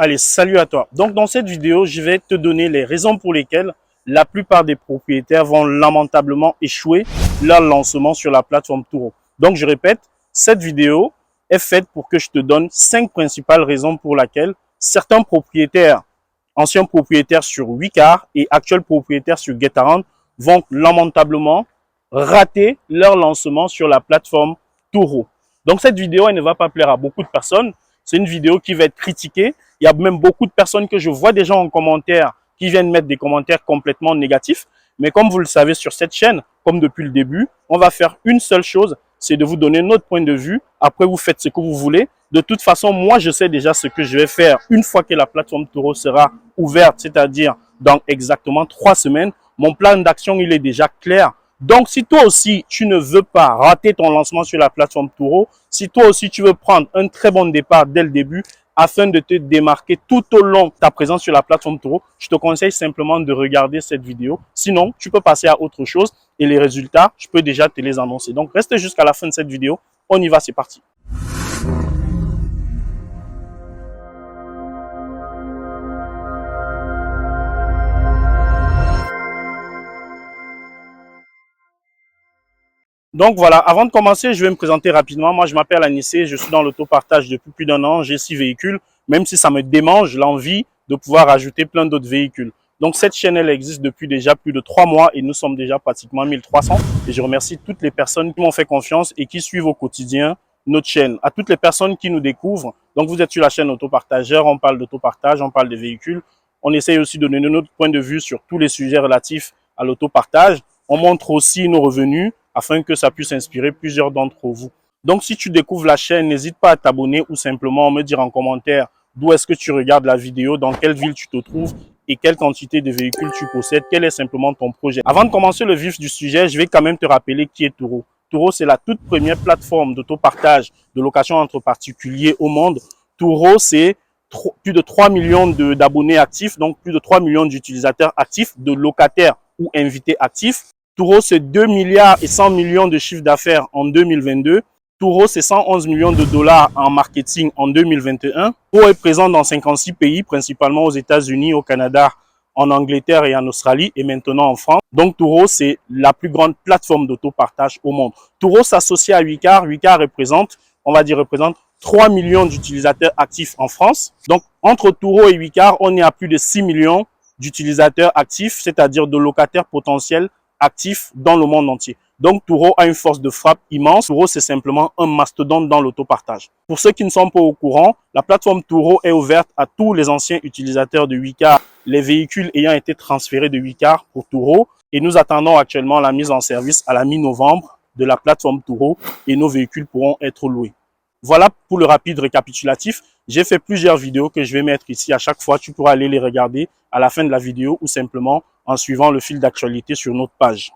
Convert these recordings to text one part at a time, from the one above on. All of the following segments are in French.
Allez, salut à toi. Donc, dans cette vidéo, je vais te donner les raisons pour lesquelles la plupart des propriétaires vont lamentablement échouer leur lancement sur la plateforme Turo. Donc, je répète, cette vidéo est faite pour que je te donne 5 principales raisons pour lesquelles certains propriétaires, anciens propriétaires sur Wicar et actuels propriétaires sur Getaround vont lamentablement rater leur lancement sur la plateforme Turo. Donc, cette vidéo, elle ne va pas plaire à beaucoup de personnes. C'est une vidéo qui va être critiquée. Il y a même beaucoup de personnes que je vois déjà en commentaire qui viennent mettre des commentaires complètement négatifs. Mais comme vous le savez sur cette chaîne, comme depuis le début, on va faire une seule chose, c'est de vous donner notre point de vue. Après, vous faites ce que vous voulez. De toute façon, moi, je sais déjà ce que je vais faire une fois que la plateforme Turo sera ouverte, c'est-à-dire dans exactement 3 semaines. Mon plan d'action, il est déjà clair. Donc, si toi aussi, tu ne veux pas rater ton lancement sur la plateforme Turo, si toi aussi, tu veux prendre un très bon départ dès le début, afin de te démarquer tout au long de ta présence sur la plateforme Turo, je te conseille simplement de regarder cette vidéo. Sinon, tu peux passer à autre chose et les résultats, je peux déjà te les annoncer. Donc, reste jusqu'à la fin de cette vidéo. On y va, c'est parti. Donc voilà, avant de commencer, je vais me présenter rapidement. Moi, je m'appelle Anissé, je suis dans l'autopartage depuis plus d'1 an. J'ai 6 véhicules, même si ça me démange l'envie de pouvoir ajouter plein d'autres véhicules. Donc cette chaîne, elle existe depuis déjà plus de 3 mois et nous sommes déjà pratiquement 1300. Et je remercie toutes les personnes qui m'ont fait confiance et qui suivent au quotidien notre chaîne. À toutes les personnes qui nous découvrent, donc vous êtes sur la chaîne Autopartageur, on parle d'autopartage, on parle des véhicules. On essaye aussi de donner notre point de vue sur tous les sujets relatifs à l'autopartage. On montre aussi nos revenus afin que ça puisse inspirer plusieurs d'entre vous. Donc, si tu découvres la chaîne, n'hésite pas à t'abonner ou simplement me dire en commentaire d'où est-ce que tu regardes la vidéo, dans quelle ville tu te trouves et quelle quantité de véhicules tu possèdes, quel est simplement ton projet. Avant de commencer le vif du sujet, je vais quand même te rappeler qui est Turo. Turo, c'est la toute première plateforme d'autopartage de location entre particuliers au monde. Turo, c'est plus de 3 millions d'abonnés actifs, donc plus de 3 millions d'utilisateurs actifs, de locataires ou invités actifs. Turo, c'est 2 milliards et 100 millions de chiffre d'affaires en 2022. Turo, c'est 111 millions de dollars en marketing en 2021. Turo est présent dans 56 pays, principalement aux États-Unis, au Canada, en Angleterre et en Australie et maintenant en France. Donc, Turo, c'est la plus grande plateforme d'autopartage au monde. Turo s'associe à Wicar. Wicar représente, 3 millions d'utilisateurs actifs en France. Donc, entre Turo et Wicar, on est à plus de 6 millions d'utilisateurs actifs, c'est-à-dire de locataires potentiels actifs dans le monde entier. Donc, Turo a une force de frappe immense. Turo, c'est simplement un mastodonte dans l'autopartage. Pour ceux qui ne sont pas au courant, la plateforme Turo est ouverte à tous les anciens utilisateurs de Wicar, les véhicules ayant été transférés de Wicar pour Turo. Et nous attendons actuellement la mise en service à la mi-novembre de la plateforme Turo et nos véhicules pourront être loués. Voilà pour le rapide récapitulatif. J'ai fait plusieurs vidéos que je vais mettre ici. À chaque fois, tu pourras aller les regarder à la fin de la vidéo ou simplement en suivant le fil d'actualité sur notre page.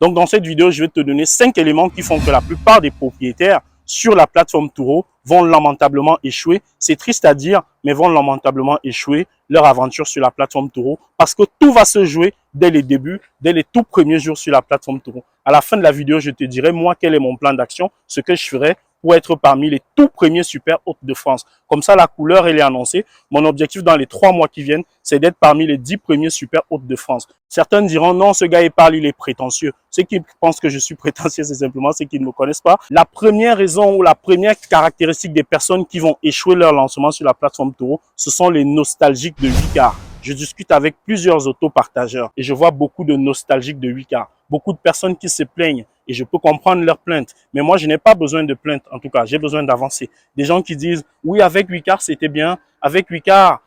Donc, dans cette vidéo, je vais te donner 5 éléments qui font que la plupart des propriétaires sur la plateforme Turo vont lamentablement échouer. C'est triste à dire, mais vont lamentablement échouer leur aventure sur la plateforme Turo parce que tout va se jouer dès les débuts, dès les tout premiers jours sur la plateforme Turo. À la fin de la vidéo, je te dirai, moi, quel est mon plan d'action, ce que je ferai pour être parmi les tout premiers super hôtes de France. Comme ça, la couleur, elle est annoncée. Mon objectif dans les 3 mois qui viennent, c'est d'être parmi les 10 premiers super hôtes de France. Certains diront, non, ce gars, il parle, il est prétentieux. Ceux qui pensent que je suis prétentieux, c'est simplement ceux qui ne me connaissent pas. La première raison ou la première caractéristique des personnes qui vont échouer leur lancement sur la plateforme Turo, ce sont les nostalgiques de Wicar. Je discute avec plusieurs autopartageurs et je vois beaucoup de nostalgiques de Wicar. Beaucoup de personnes qui se plaignent et je peux comprendre leurs plaintes. Mais moi, je n'ai pas besoin de plaintes. En tout cas, j'ai besoin d'avancer. Des gens qui disent, oui, avec Wicar, c'était bien. Avec Wicar,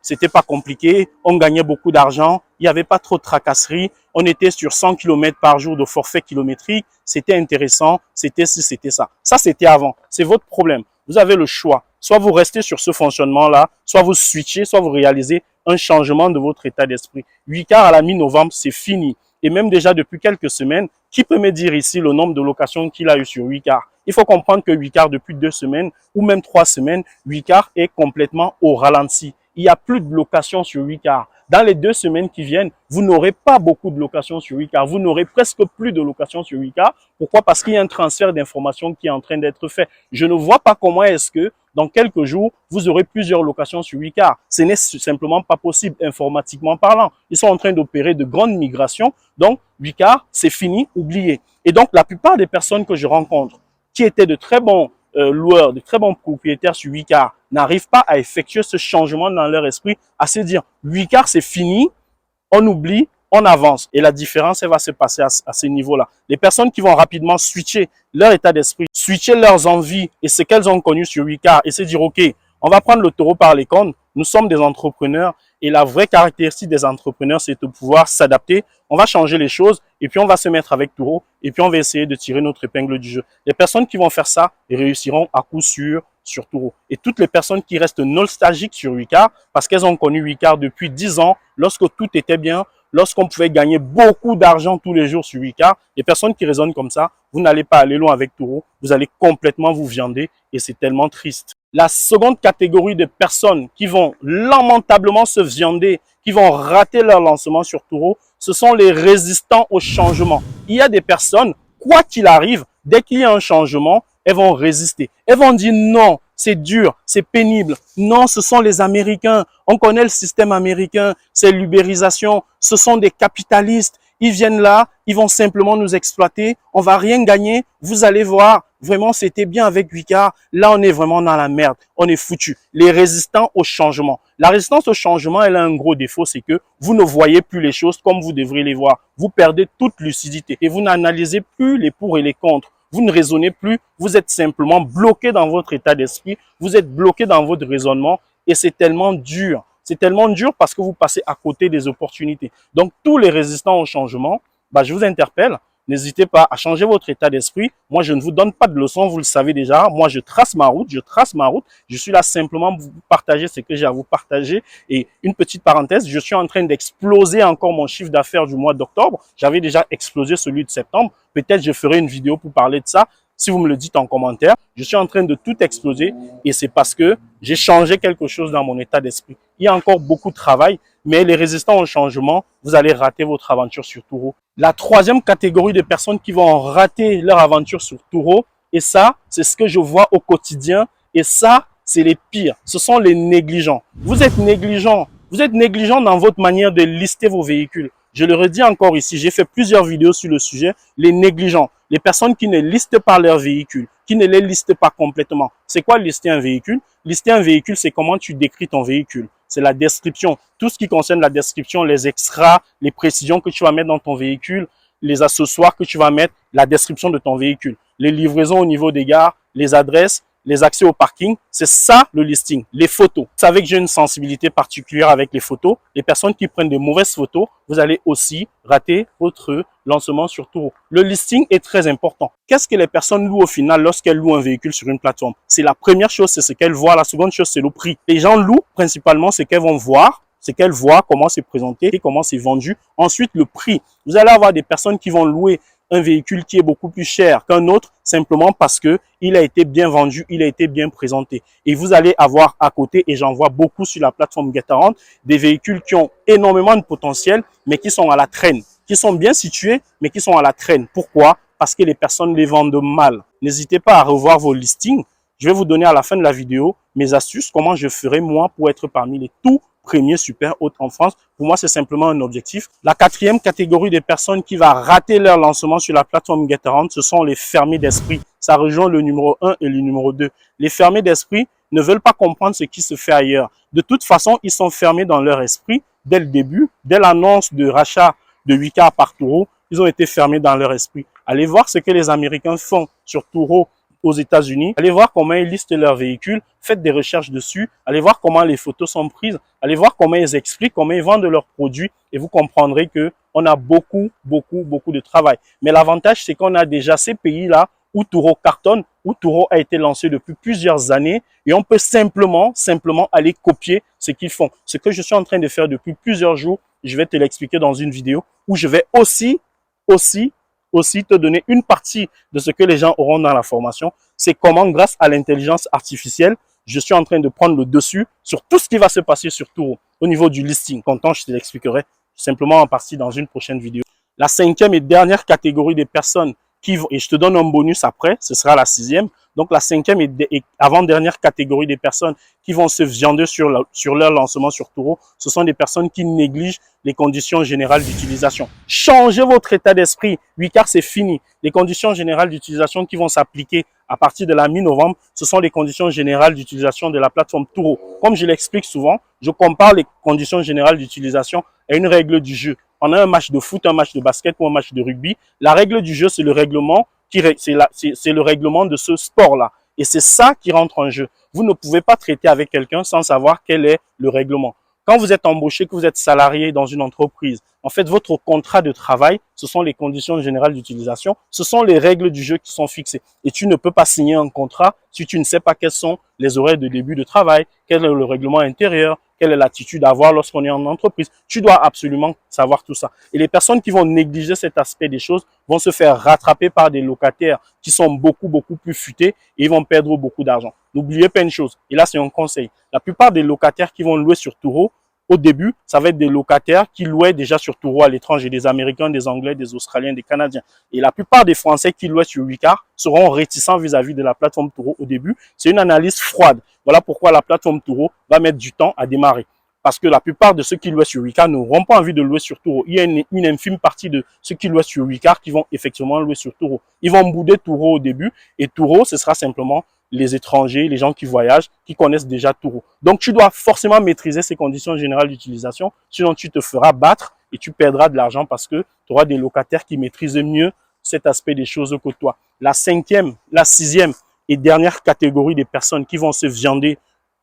c'était pas compliqué. On gagnait beaucoup d'argent. Il n'y avait pas trop de tracasseries. On était sur 100 km par jour de forfait kilométrique. C'était intéressant. C'était ci, c'était ça. Ça, c'était avant. C'est votre problème. Vous avez le choix. Soit vous restez sur ce fonctionnement-là, soit vous switchez, soit vous réalisez un changement de votre état d'esprit. Wicar à la mi-novembre, c'est fini. Et même déjà depuis quelques semaines, qui peut me dire ici le nombre de locations qu'il a eu sur Wicar? Il faut comprendre que Wicar, depuis 2 semaines ou même 3 semaines, Wicar est complètement au ralenti. Il n'y a plus de locations sur Wicar. Dans les 2 semaines qui viennent, vous n'aurez pas beaucoup de locations sur Wicar. Vous n'aurez presque plus de locations sur Wicar. Pourquoi? Parce qu'il y a un transfert d'informations qui est en train d'être fait. Je ne vois pas comment est-ce que dans quelques jours, vous aurez plusieurs locations sur Wicar. Ce n'est simplement pas possible informatiquement parlant. Ils sont en train d'opérer de grandes migrations. Donc, Wicar, c'est fini, oublié. Et donc, la plupart des personnes que je rencontre qui étaient de très bons loueurs, de très bons propriétaires sur Wicar, n'arrivent pas à effectuer ce changement dans leur esprit, à se dire, Wicar, c'est fini, on oublie, on avance. Et la différence, elle va se passer à ce niveau-là. Les personnes qui vont rapidement switcher leur état d'esprit, switcher leurs envies et ce qu'elles ont connu sur Wicar et se dire, OK, on va prendre le taureau par les cornes. Nous sommes des entrepreneurs et la vraie caractéristique des entrepreneurs, c'est de pouvoir s'adapter. On va changer les choses et puis on va se mettre avec taureau et puis on va essayer de tirer notre épingle du jeu. Les personnes qui vont faire ça réussiront à coup sûr sur taureau. Et toutes les personnes qui restent nostalgiques sur Wicar parce qu'elles ont connu Wicar depuis 10 ans, lorsque tout était bien, lorsqu'on pouvait gagner beaucoup d'argent tous les jours sur Wicar, les personnes qui raisonnent comme ça, vous n'allez pas aller loin avec taureau, vous allez complètement vous viander et c'est tellement triste. La seconde catégorie de personnes qui vont lamentablement se viander, qui vont rater leur lancement sur taureau, ce sont les résistants au changement. Il y a des personnes, quoi qu'il arrive, dès qu'il y a un changement, elles vont résister. Elles vont dire non, c'est dur, c'est pénible. Non, ce sont les Américains. On connaît le système américain, c'est l'ubérisation. Ce sont des capitalistes. Ils viennent là, ils vont simplement nous exploiter. On va rien gagner. Vous allez voir, vraiment, c'était bien avec Wicar. Là, on est vraiment dans la merde. On est foutu. Les résistants au changement. La résistance au changement, elle a un gros défaut, c'est que vous ne voyez plus les choses comme vous devriez les voir. Vous perdez toute lucidité et vous n'analysez plus les pour et les contre. Vous ne raisonnez plus, vous êtes simplement bloqué dans votre état d'esprit, vous êtes bloqué dans votre raisonnement et c'est tellement dur. C'est tellement dur parce que vous passez à côté des opportunités. Donc, tous les résistants au changement, je vous interpelle, n'hésitez pas à changer votre état d'esprit. Moi, je ne vous donne pas de leçons, vous le savez déjà. Moi, je trace ma route, Je suis là simplement pour vous partager ce que j'ai à vous partager. Et une petite parenthèse, je suis en train d'exploser encore mon chiffre d'affaires du mois d'octobre. J'avais déjà explosé celui de septembre. Peut-être je ferai une vidéo pour parler de ça. Si vous me le dites en commentaire, je suis en train de tout exploser et c'est parce que j'ai changé quelque chose dans mon état d'esprit. Il y a encore beaucoup de travail, mais les résistants au changement, vous allez rater votre aventure sur taureau. La troisième catégorie de personnes qui vont rater leur aventure sur taureau, et ça, c'est ce que je vois au quotidien, et ça, c'est les pires. Ce sont les négligents. Vous êtes négligents. Vous êtes négligents dans votre manière de lister vos véhicules. Je le redis encore ici, j'ai fait plusieurs vidéos sur le sujet, les négligents, les personnes qui ne listent pas leurs véhicules, qui ne les listent pas complètement. C'est quoi lister un véhicule? Lister un véhicule, c'est comment tu décris ton véhicule. C'est la description. Tout ce qui concerne la description, les extras, les précisions que tu vas mettre dans ton véhicule, les accessoires que tu vas mettre, la description de ton véhicule, les livraisons au niveau des gares, les adresses, les accès au parking, c'est ça le listing. Les photos. Vous savez que j'ai une sensibilité particulière avec les photos. Les personnes qui prennent de mauvaises photos, vous allez aussi rater votre lancement sur taureau. Le listing est très important. Qu'est-ce que les personnes louent au final lorsqu'elles louent un véhicule sur une plateforme? C'est la première chose, c'est ce qu'elles voient. La seconde chose, c'est le prix. Les gens louent principalement ce qu'elles vont voir, c'est qu'elles voient comment c'est présenté et comment c'est vendu. Ensuite, le prix. Vous allez avoir des personnes qui vont louer un véhicule qui est beaucoup plus cher qu'un autre simplement parce que il a été bien vendu, il a été bien présenté. Et vous allez avoir à côté, et j'en vois beaucoup sur la plateforme Get4Rent, des véhicules qui ont énormément de potentiel, mais qui sont à la traîne, qui sont bien situés, mais qui sont à la traîne. Pourquoi? Parce que les personnes les vendent mal. N'hésitez pas à revoir vos listings. Je vais vous donner à la fin de la vidéo mes astuces, comment je ferai moi pour être parmi les tout premiers super hôtes en France. Pour moi, c'est simplement un objectif. La quatrième catégorie de personnes qui va rater leur lancement sur la plateforme Get4Rent, ce sont les fermés d'esprit. Ça rejoint le numéro 1 et le numéro 2. Les fermés d'esprit ne veulent pas comprendre ce qui se fait ailleurs. De toute façon, ils sont fermés dans leur esprit dès le début, dès l'annonce de rachat de Wicar par taureau. Ils ont été fermés dans leur esprit. Allez voir ce que les Américains font sur taureau aux États-Unis. Allez voir comment ils listent leurs véhicules. Faites des recherches dessus. Allez voir comment les photos sont prises. Allez voir comment ils expliquent, comment ils vendent leurs produits et vous comprendrez que on a beaucoup de travail. Mais l'avantage, c'est qu'on a déjà ces pays-là où taureau cartonne, où taureau a été lancé depuis plusieurs années et on peut simplement aller copier ce qu'ils font. Ce que je suis en train de faire depuis plusieurs jours, je vais te l'expliquer dans une vidéo où je vais aussi te donner une partie de ce que les gens auront dans la formation. C'est comment, grâce à l'intelligence artificielle, je suis en train de prendre le dessus sur tout ce qui va se passer sur taureau au niveau du listing. Content, je te l'expliquerai simplement en partie dans une prochaine vidéo. La cinquième et dernière catégorie des personnes qui vont, et je te donne un bonus après, ce sera la sixième. Donc la cinquième et avant-dernière catégorie des personnes qui vont se viander sur leur lancement sur Turo, ce sont des personnes qui négligent les conditions générales d'utilisation. Changez votre état d'esprit. Oui, car c'est fini. Les conditions générales d'utilisation qui vont s'appliquer à partir de la mi-novembre, ce sont les conditions générales d'utilisation de la plateforme Turo. Comme je l'explique souvent, je compare les conditions générales d'utilisation à une règle du jeu. On a un match de foot, un match de basket ou un match de rugby. La règle du jeu, c'est le règlement c'est le règlement de ce sport-là. Et c'est ça qui rentre en jeu. Vous ne pouvez pas traiter avec quelqu'un sans savoir quel est le règlement. Quand vous êtes embauché, que vous êtes salarié dans une entreprise, en fait, votre contrat de travail, ce sont les conditions générales d'utilisation, ce sont les règles du jeu qui sont fixées. Et tu ne peux pas signer un contrat si tu ne sais pas quels sont les horaires de début de travail, quel est le règlement intérieur, quelle est l'attitude à avoir lorsqu'on est en entreprise. Tu dois absolument savoir tout ça. Et les personnes qui vont négliger cet aspect des choses vont se faire rattraper par des locataires qui sont beaucoup plus futés et ils vont perdre beaucoup d'argent. N'oubliez pas une chose, et là c'est un conseil. La plupart des locataires qui vont louer sur Turo, au début, ça va être des locataires qui louaient déjà sur Turo à l'étranger, des Américains, des Anglais, des Australiens, des Canadiens. Et la plupart des Français qui louaient sur Wicar seront réticents vis-à-vis de la plateforme Turo au début. C'est une analyse froide. Voilà pourquoi la plateforme Turo va mettre du temps à démarrer. Parce que la plupart de ceux qui louent sur Wicar n'auront pas envie de louer sur Turo. Il y a une infime partie de ceux qui louent sur Wicar qui vont effectivement louer sur Turo. Ils vont bouder Turo au début et Turo, ce sera simplement les étrangers, les gens qui voyagent, qui connaissent déjà Turo. Donc, tu dois forcément maîtriser ces conditions générales d'utilisation, sinon tu te feras battre et tu perdras de l'argent parce que tu auras des locataires qui maîtrisent mieux cet aspect des choses que toi. La cinquième, la sixième et dernière catégorie des personnes qui vont se viander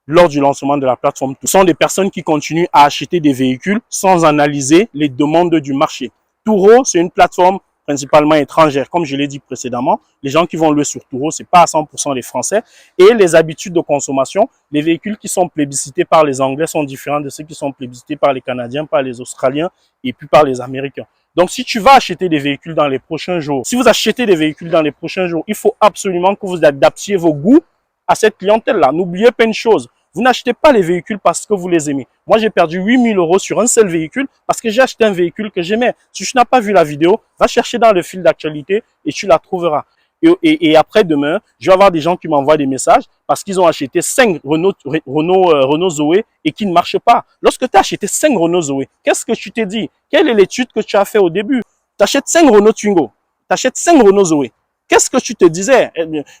lors du lancement de la plateforme, ce sont des personnes qui continuent à acheter des véhicules sans analyser les demandes du marché. Turo, c'est une plateforme principalement étrangère, comme je l'ai dit précédemment. Les gens qui vont louer sur Turo, c'est pas à 100% les Français. Et les habitudes de consommation, les véhicules qui sont plébiscités par les Anglais sont différents de ceux qui sont plébiscités par les Canadiens, par les Australiens et puis par les Américains. Donc, si tu vas acheter des véhicules dans les prochains jours, si vous achetez des véhicules dans les prochains jours, il faut absolument que vous adaptiez vos goûts à cette clientèle-là. N'oubliez pas une chose. Vous n'achetez pas les véhicules parce que vous les aimez. Moi, j'ai perdu 8 000 € sur un seul véhicule parce que j'ai acheté un véhicule que j'aimais. Si tu n'as pas vu la vidéo, va chercher dans le fil d'actualité et tu la trouveras. Et après demain, je vais avoir des gens qui m'envoient des messages parce qu'ils ont acheté 5 Renault Zoé et qui ne marchent pas. Lorsque tu as acheté 5 Renault Zoé, qu'est-ce que tu t'es dit? Quelle est l'étude que tu as fait au début? Tu achètes 5 Renault Twingo, tu achètes 5 Renault Zoé. Qu'est-ce que tu te disais?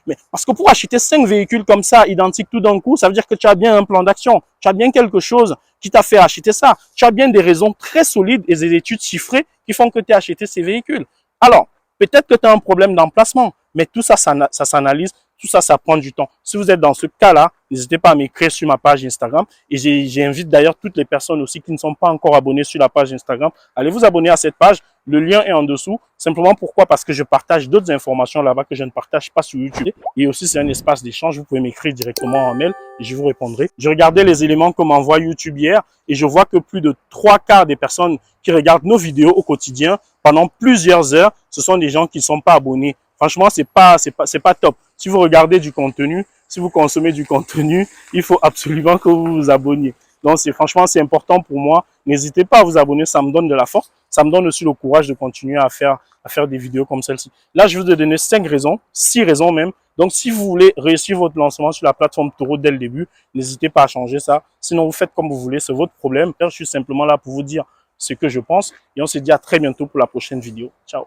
Mais parce que pour acheter 5 véhicules comme ça, identiques tout d'un coup, ça veut dire que tu as bien un plan d'action. Tu as bien quelque chose qui t'a fait acheter ça. Tu as bien des raisons très solides et des études chiffrées qui font que tu as acheté ces véhicules. Alors, peut-être que tu as un problème d'emplacement, mais tout ça, ça s'analyse. Tout ça, ça prend du temps. Si vous êtes dans ce cas-là, n'hésitez pas à m'écrire sur ma page Instagram. Et j'invite d'ailleurs toutes les personnes aussi qui ne sont pas encore abonnées sur la page Instagram. Allez vous abonner à cette page. Le lien est en dessous. Simplement pourquoi? Parce que je partage d'autres informations là-bas que je ne partage pas sur YouTube. Et aussi, c'est un espace d'échange. Vous pouvez m'écrire directement en mail et je vous répondrai. Je regardais les éléments que m'envoie YouTube hier et je vois que plus de 3/4 des personnes qui regardent nos vidéos au quotidien pendant plusieurs heures, ce sont des gens qui ne sont pas abonnés. Franchement, c'est pas top. Si vous regardez du contenu, si vous consommez du contenu, il faut absolument que vous vous abonniez. Donc, franchement, c'est important pour moi. N'hésitez pas à vous abonner, ça me donne de la force. Ça me donne aussi le courage de continuer à faire des vidéos comme celle-ci. Là, je vous ai donné 5 raisons, 6 raisons même. Donc, si vous voulez réussir votre lancement sur la plateforme Turo dès le début, n'hésitez pas à changer ça. Sinon, vous faites comme vous voulez, c'est votre problème. Je suis simplement là pour vous dire ce que je pense. Et on se dit à très bientôt pour la prochaine vidéo. Ciao.